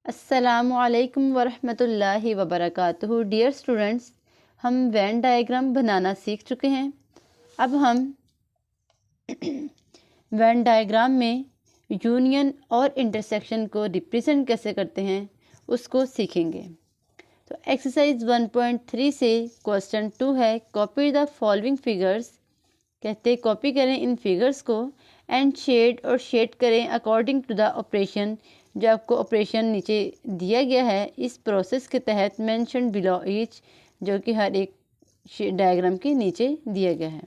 अस्सलामुअलैकुम वरहमतुल्लाहि वबरकातुहू। Dear students, हम वेन डायग्राम बनाना सीख चुके हैं। अब हम वेन डायग्राम में यूनियन और इंटरसेक्शन को रिप्रेजेंट कैसे करते हैं उसको सीखेंगे। तो एक्सरसाइज 1.3 से क्वेश्चन 2 है, कॉपी द फॉलोइंग फिगर्स। कहते हैं कॉपी करें इन फिगर्स को एंड शेड करें अकॉर्डिंग टू द ऑपरेशन। जो आपको ऑपरेशन नीचे दिया गया है इस प्रोसेस के तहत मेंशन बिलो ईच, जो कि हर एक डायग्राम के नीचे दिया गया है।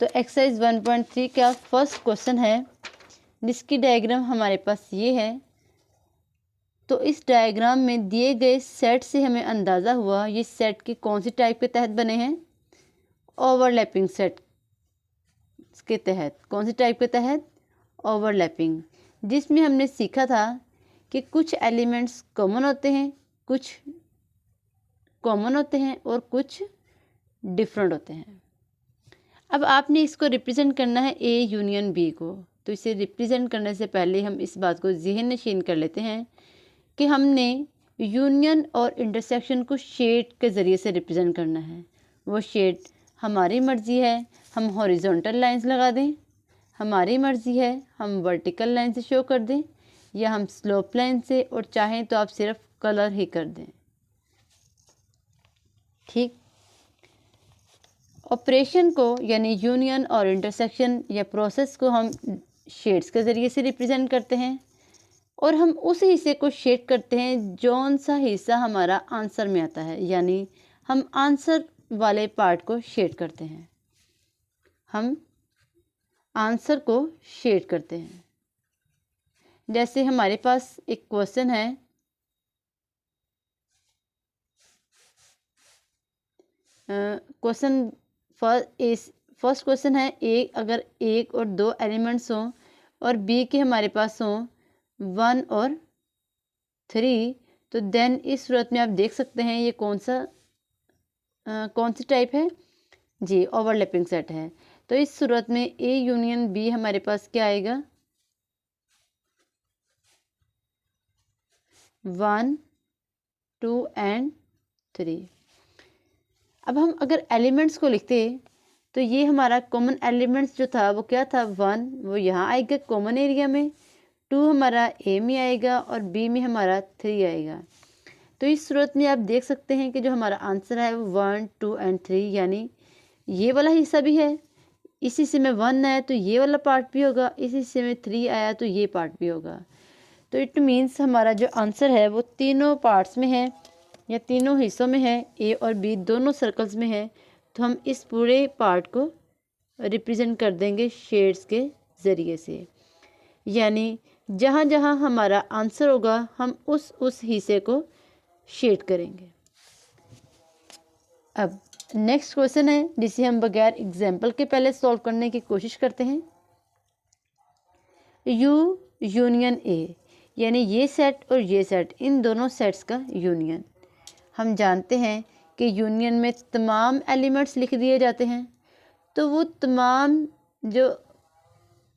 तो एक्सरसाइज 1.3 का फर्स्ट क्वेश्चन है, जिसकी डायग्राम हमारे पास ये है। तो इस डायग्राम में दिए गए सेट से हमें अंदाज़ा हुआ ये सेट के कौन सी टाइप के तहत बने हैं। ओवरलैपिंग सेट के तहत। कौन सी टाइप के तहत? ओवरलैपिंग, जिसमें हमने सीखा था कि कुछ एलिमेंट्स कॉमन होते हैं, कुछ कॉमन होते हैं और कुछ डिफरेंट होते हैं। अब आपने इसको रिप्रेजेंट करना है ए यूनियन बी को। तो इसे रिप्रेजेंट करने से पहले हम इस बात को ज़हन नशीन कर लेते हैं कि हमने यूनियन और इंटरसेक्शन को शेड के ज़रिए से रिप्रेजेंट करना है। वो शेड हमारी मर्ज़ी है, हम हॉरिजॉन्टल लाइंस लगा दें, हमारी मर्ज़ी है हम वर्टिकल लाइन से शो कर दें, या हम स्लोप लाइन से, और चाहें तो आप सिर्फ कलर ही कर दें। ठीक। ऑपरेशन को यानी यूनियन और इंटरसेक्शन या प्रोसेस को हम शेड्स के ज़रिए से रिप्रेजेंट करते हैं, और हम उस हिस्से को शेड करते हैं जौन सा हिस्सा हमारा आंसर में आता है, यानी हम आंसर वाले पार्ट को शेड करते हैं। हम आंसर को शेड करते हैं। जैसे हमारे पास एक क्वेश्चन है, क्वेश्चन फर्स्ट क्वेश्चन है, अगर एक और दो एलिमेंट्स हों और बी के हमारे पास हों 1 और 3, तो देन इस सूरत में आप देख सकते हैं ये कौन सी टाइप है जी, ओवरलैपिंग सेट है। तो इस सूरत में ए यूनियन बी हमारे पास क्या आएगा? 1, 2 एंड 3। अब हम अगर एलिमेंट्स को लिखते तो ये हमारा कॉमन एलिमेंट्स जो था वो क्या था? 1 वो यहाँ आएगा कॉमन एरिया में, 2 हमारा ए में आएगा और बी में हमारा 3 आएगा। तो इस सूरत में आप देख सकते हैं कि जो हमारा आंसर है वो 1, 2 एंड 3, यानी ये वाला हिस्सा भी है। इस हिस्से में 1 आया तो ये वाला पार्ट भी होगा, इस हिस्से में 3 आया तो ये पार्ट भी होगा। तो इट मीन्स हमारा जो आंसर है वो तीनों पार्ट्स में है या तीनों हिस्सों में है, ए और बी दोनों सर्कल्स में है। तो हम इस पूरे पार्ट को रिप्रेजेंट कर देंगे शेड्स के ज़रिए से, यानी जहाँ जहाँ हमारा आंसर होगा हम उस हिस्से को शेड करेंगे। अब नेक्स्ट क्वेश्चन है, जिसे हम बगैर एग्जाम्पल के पहले सॉल्व करने की कोशिश करते हैं। यू यूनियन ए, यानी ये सेट और ये सेट, इन दोनों सेट्स का यूनियन। हम जानते हैं कि यूनियन में तमाम एलिमेंट्स लिख दिए जाते हैं, तो वो तमाम जो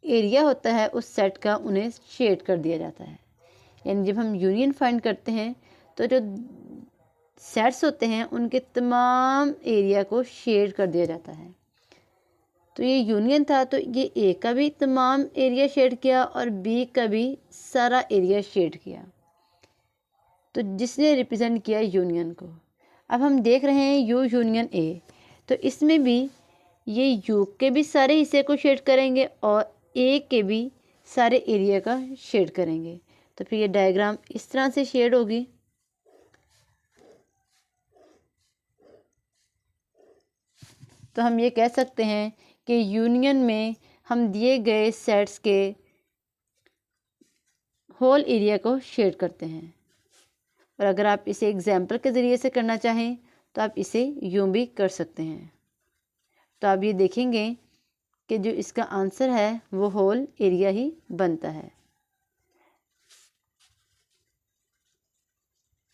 एरिया होता है उस सेट का उन्हें शेड कर दिया जाता है। यानी जब हम यूनियन फाइंड करते हैं तो जो सेट्स होते हैं उनके तमाम एरिया को शेड कर दिया जाता है। तो ये यूनियन था तो ये ए का भी तमाम एरिया शेड किया और बी का भी सारा एरिया शेड किया, तो जिसने रिप्रेजेंट किया यूनियन को। अब हम देख रहे हैं यू यूनियन ए, तो इसमें भी ये यू के भी सारे हिस्से को शेड करेंगे और ए के भी सारे एरिया का शेड करेंगे। तो फिर ये डायग्राम इस तरह से शेड होगी। तो हम ये कह सकते हैं कि यूनियन में हम दिए गए सेट्स के होल एरिया को शेड करते हैं, और अगर आप इसे एग्जाम्पल के ज़रिए से करना चाहें तो आप इसे यूं भी कर सकते हैं। तो आप ये देखेंगे कि जो इसका आंसर है वो होल एरिया ही बनता है।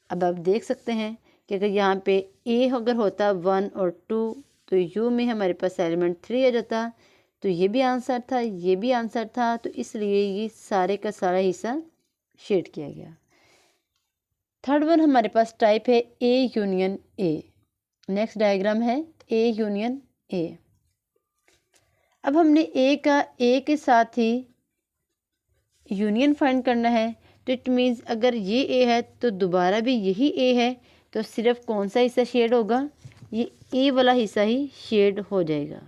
अब आप देख सकते हैं कि अगर यहाँ पे ए अगर होता 1 और 2 तो यू में हमारे पास एलिमेंट 3 आ जाता, तो ये भी आंसर था, ये भी आंसर था, तो इसलिए ये सारे का सारा हिस्सा शेड किया गया। थर्ड वन हमारे पास टाइप है A union A. Next diagram है ए यूनियन ए। अब हमने ए का ए के साथ ही यूनियन फाइंड करना है, तो इट मीन्स अगर ये ए है तो दोबारा भी यही ए है, तो सिर्फ कौन सा हिस्सा शेड होगा, ये ए वाला हिस्सा ही शेड हो जाएगा।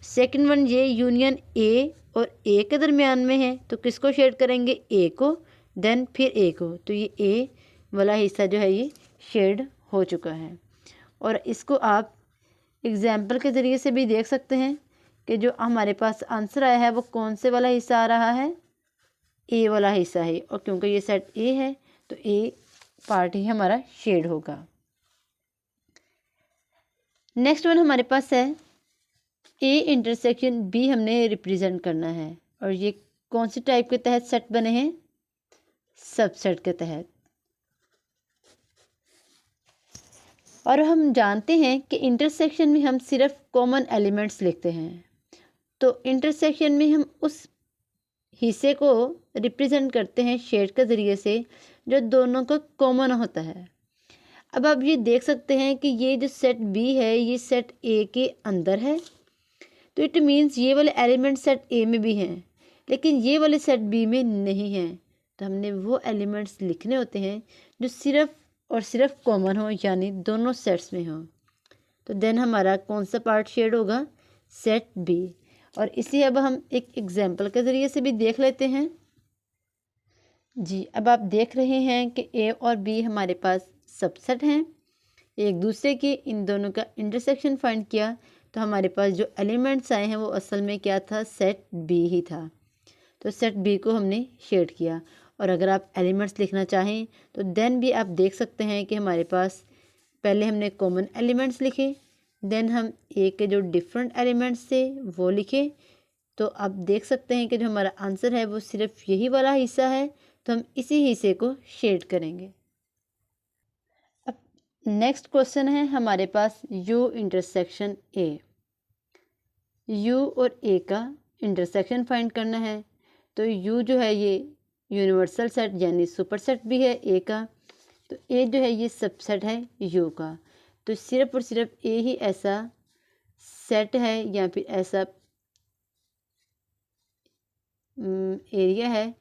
सेकंड वन ये यूनियन ए और ए के दरमियान में है, तो किसको शेड करेंगे, ए को, देन फिर ए को, तो ये ए वाला हिस्सा जो है ये शेड हो चुका है। और इसको आप एग्जाम्पल के ज़रिए से भी देख सकते हैं कि जो हमारे पास आंसर आया है वो कौन से वाला हिस्सा आ रहा है, ए वाला हिस्सा है, और क्योंकि ये सेट ए है तो ए पार्ट ही हमारा शेड होगा। नेक्स्ट वन हमारे पास है ए इंटरसेक्शन बी हमने रिप्रेजेंट करना है, और ये कौन सी टाइप के तहत सेट बने हैं, सबसेट के तहत। और हम जानते हैं कि इंटरसेक्शन में हम सिर्फ कॉमन एलिमेंट्स लिखते हैं, तो इंटरसेक्शन में हम उस हिस्से को रिप्रेजेंट करते हैं शेड के ज़रिए से जो दोनों का कॉमन होता है। अब आप ये देख सकते हैं कि ये जो सेट बी है ये सेट ए के अंदर है, तो इट मीन्स ये वाले एलिमेंट सेट ए में भी हैं, लेकिन ये वाले सेट बी में नहीं हैं। तो हमने वो एलिमेंट्स लिखने होते हैं जो सिर्फ और सिर्फ कॉमन हो, यानी दोनों सेट्स में हो। तो देन हमारा कौन सा पार्ट शेड होगा, सेट बी। और इसे अब हम एक एग्जाम्पल के ज़रिए से भी देख लेते हैं। जी, अब आप देख रहे हैं कि ए और बी हमारे पास सबसेट हैं एक दूसरे के, इन दोनों का इंटरसेक्शन फाइंड किया तो हमारे पास जो एलिमेंट्स आए हैं वो असल में क्या था, सेट बी ही था। तो सेट बी को हमने शेड किया। और अगर आप एलिमेंट्स लिखना चाहें तो देन भी आप देख सकते हैं कि हमारे पास पहले हमने कॉमन एलिमेंट्स लिखे, देन हम ए के जो डिफरेंट एलिमेंट्स थे वो लिखे। तो आप देख सकते हैं कि जो हमारा आंसर है वो सिर्फ यही वाला हिस्सा है, तो हम इसी हिस्से को शेड करेंगे। अब नेक्स्ट क्वेश्चन है हमारे पास यू इंटरसेक्शन ए। यू और ए का इंटरसेक्शन फाइंड करना है। तो यू जो है ये यूनिवर्सल सेट यानी सुपर सेट भी है ए का, तो ए जो है ये सबसेट है यू का। तो सिर्फ और सिर्फ ए ही ऐसा सेट है या फिर ऐसा एरिया है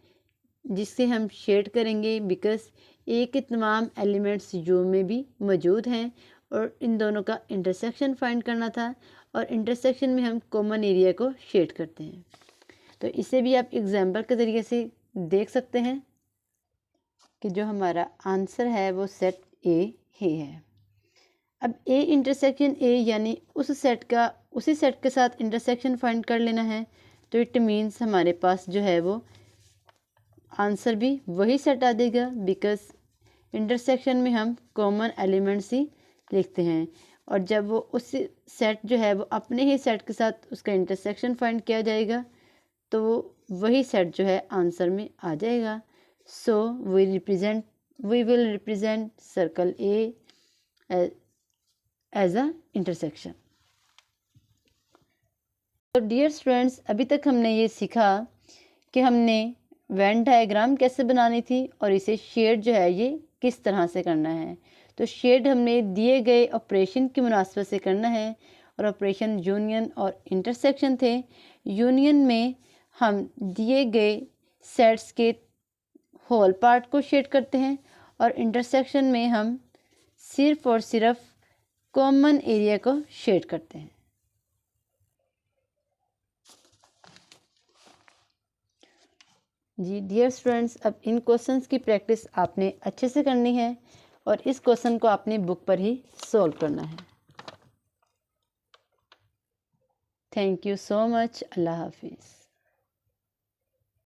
जिससे हम शेड करेंगे, बिकॉज ए के तमाम एलिमेंट्स यू में भी मौजूद हैं और इन दोनों का इंटरसेक्शन फाइंड करना था, और इंटरसेक्शन में हम कॉमन एरिया को शेड करते हैं। तो इसे भी आप एग्जाम्पल के ज़रिए से देख सकते हैं कि जो हमारा आंसर है वो सेट ए ही है। अब ए इंटरसेक्शन ए यानी उस सेट का उसी सेट के साथ इंटरसेक्शन फाइंड कर लेना है, तो इट मीन्स हमारे पास जो है वो आंसर भी वही सेट आ देगा, बिकॉज इंटरसेक्शन में हम कॉमन एलिमेंट्स ही लिखते हैं, और जब वो उस सेट जो है वो अपने ही सेट के साथ उसका इंटरसेक्शन फाइंड किया जाएगा तो वही सेट जो है आंसर में आ जाएगा। So we will represent circle A as a intersection. तो डियर स्टूडेंट्स, अभी तक हमने ये सीखा कि हमने वेन डायग्राम कैसे बनानी थी और इसे शेड जो है ये किस तरह से करना है। तो शेड हमने दिए गए ऑपरेशन की मुनासबत से करना है, और ऑपरेशन यूनियन और इंटरसेक्शन थे। यूनियन में हम दिए गए सेट्स के होल पार्ट को शेड करते हैं, और इंटरसेक्शन में हम सिर्फ और सिर्फ कॉमन एरिया को शेड करते हैं। जी डियर स्टूडेंट्स, अब इन क्वेश्चंस की प्रैक्टिस आपने अच्छे से करनी है और इस क्वेश्चन को आपने बुक पर ही सॉल्व करना है। Thank you so much. अल्लाह हाफिज़।